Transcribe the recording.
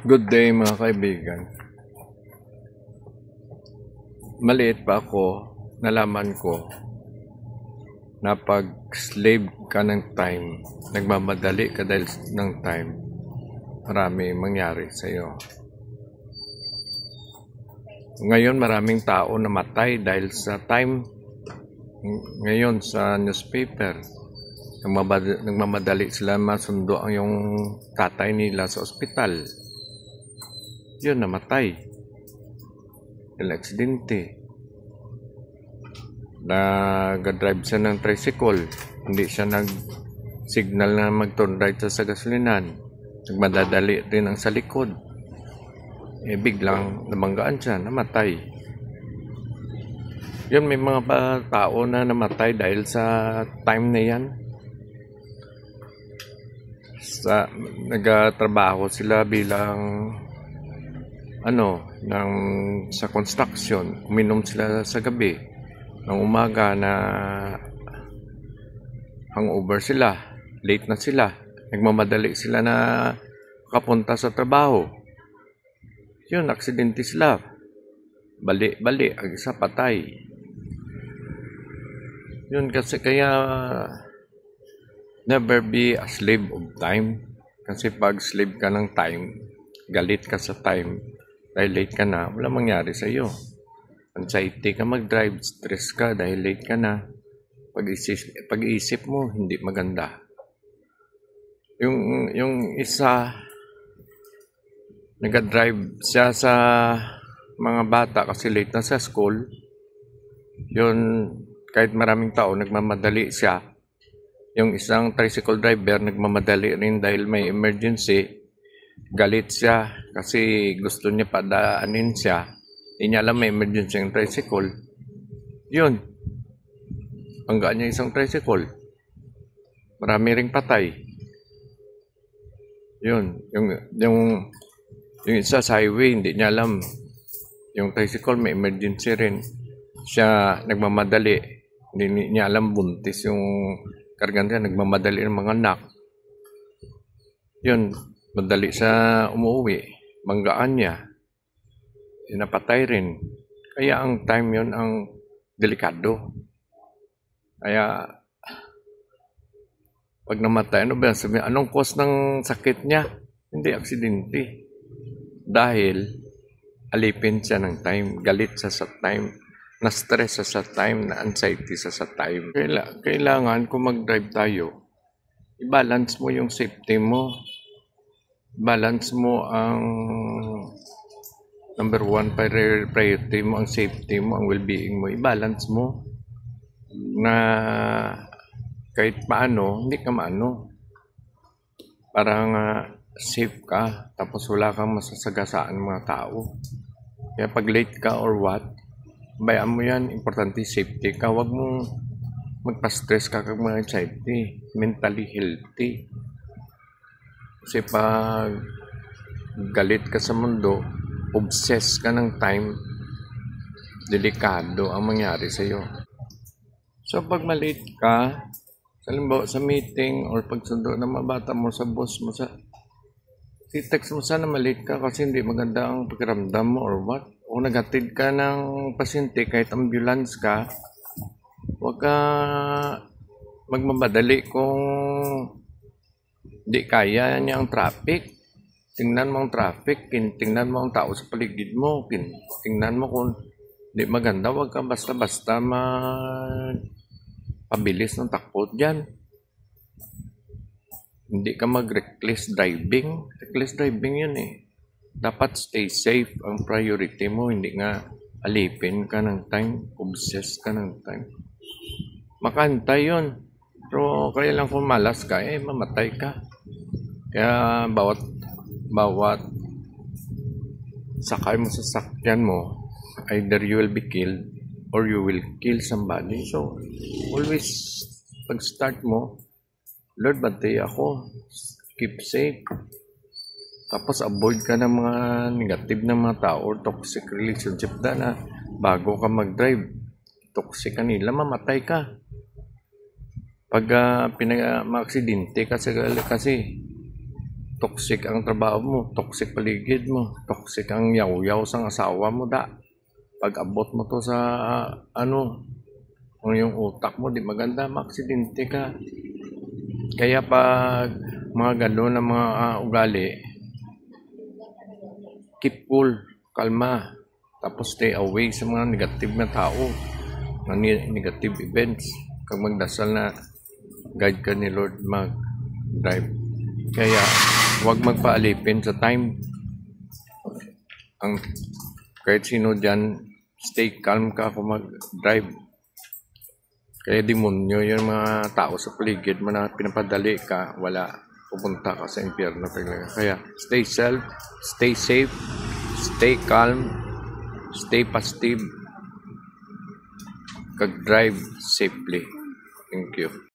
Good day mga kaibigan. Maliit pa ako, nalaman ko na pag slave ka ng time, nagmamadali ka dahil ng time, marami mangyari sa iyo. Ngayon maraming tao namatay dahil sa time. Ngayon sa newspaper, nagmamadali sila masundo ang yung tatay nila sa ospital. Yun, namatay. Dahil aksidente. Nag-drive siya ng tricycle. Hindi siya nag-signal na mag-turn right sa gasolinan. Nagmadadali rin ang sa likod. Biglang nabanggaan siya, namatay. Yun, may mga tao na namatay dahil sa time na yan. Nagtrabaho sila bilang sa construction. Uminom sila sa gabi. Ng umaga na hangover sila. Late na sila. Nagmamadali sila na kapunta sa trabaho. Yun, aksidente sila. Bali, ang isa patay. Yun, kasi kaya never be a slave of time. Kasi pag slave ka ng time, galit ka sa time, dahil late ka na, wala mangyari sa iyo. Anxiety ka mag-drive, stress ka dahil late ka na. Pag-iisip mo, hindi maganda. Yung isa, nag-drive siya sa mga bata kasi late na sa school. Yun, kahit maraming tao, nagmamadali siya. Yung isang tricycle driver, nagmamadali rin dahil may emergency. Galit siya kasi gusto niya padaanin siya. Hindi niya alam may emergency yung tricycle. Yun. Banggaan niya isang tricycle. Marami ring patay. Yun. Yung isa sa highway, hindi niya alam. Yung tricycle may emergency rin. Siya nagmamadali. Hindi niya alam buntis yung kargan niya. Nagmamadali ng mga anak. Yun. Madali sa umuwi, banggaan niya, napatay rin. Kaya ang time yon ang delikado. Kaya, pag namatay, anong cause ng sakit niya? Hindi aksidente. Dahil, alipin siya ng time, galit siya sa time, na-stress siya sa time, na-anxiety siya sa time. Kailangan kung mag-drive tayo, i-balance mo yung safety mo. Balance mo ang number one priority mo, ang safety mo, ang well-being mo. I-balance mo na kahit paano, hindi ka maano. Parang safe ka, tapos wala kang masasagasaan mga tao. Kaya pag late ka or what, bayaan mo yan, importante safety ka. Huwag mong magpa-stress ka kag mga anxiety, mentally healthy. Kasi pag galit ka sa mundo, obsess ka ng time, delikado ang mangyari sa iyo. So pag malate ka, halimbawa sa meeting or pagsundo ng mga bata mo sa boss mo, i-text mo sana malate ka kasi hindi maganda ang pakiramdam mo or what. O naghatid ka ng pasyente kahit ambulance ka, huwag ka magmamadali kung di kaya niya ang traffic. Tingnan mo ang traffic, tingnan mo ang tao sa paligid mo, tingnan mo kung di maganda, wag ka basta-basta pabilis ng takbo dyan. Hindi ka mag-reckless driving. Reckless driving yun eh. Dapat stay safe ang priority mo, hindi nga alipin ka ng time, obsess ka ng time. Makantay yun. Pero kaya lang kung malas ka, mamatay ka. Kaya bawat sakay mo sa sakyan mo, either you will be killed or you will kill somebody. So, always pag-start mo, Lord, bantay ako. Keep safe. Tapos avoid ka ng mga negative na mga tao or toxic relationship na bago ka mag-drive. Toxic kanila, mamatay ka. Pag ma-aksidente kasi toxic ang trabaho mo, toxic paligid mo, toxic ang yaw-yaw sa asawa mo da. Pag abot mo to sa kung yung utak mo di maganda, maaksidente ka. Kaya pag mga gano'n na mga ugali, keep cool, kalma, tapos stay away sa mga negative na tao, mga negative events. Kag magdasal na guide ka ni Lord mag-drive. Kaya huwag magpaalipin sa time. Kahit sino dyan, stay calm ka kung mag-drive. Kaya demonyo yung mga tao sa paligid mo na pinapadali ka, wala, pupunta ka sa impyerno talaga. Kaya stay safe, stay calm, stay positive, kag drive safely. Thank you.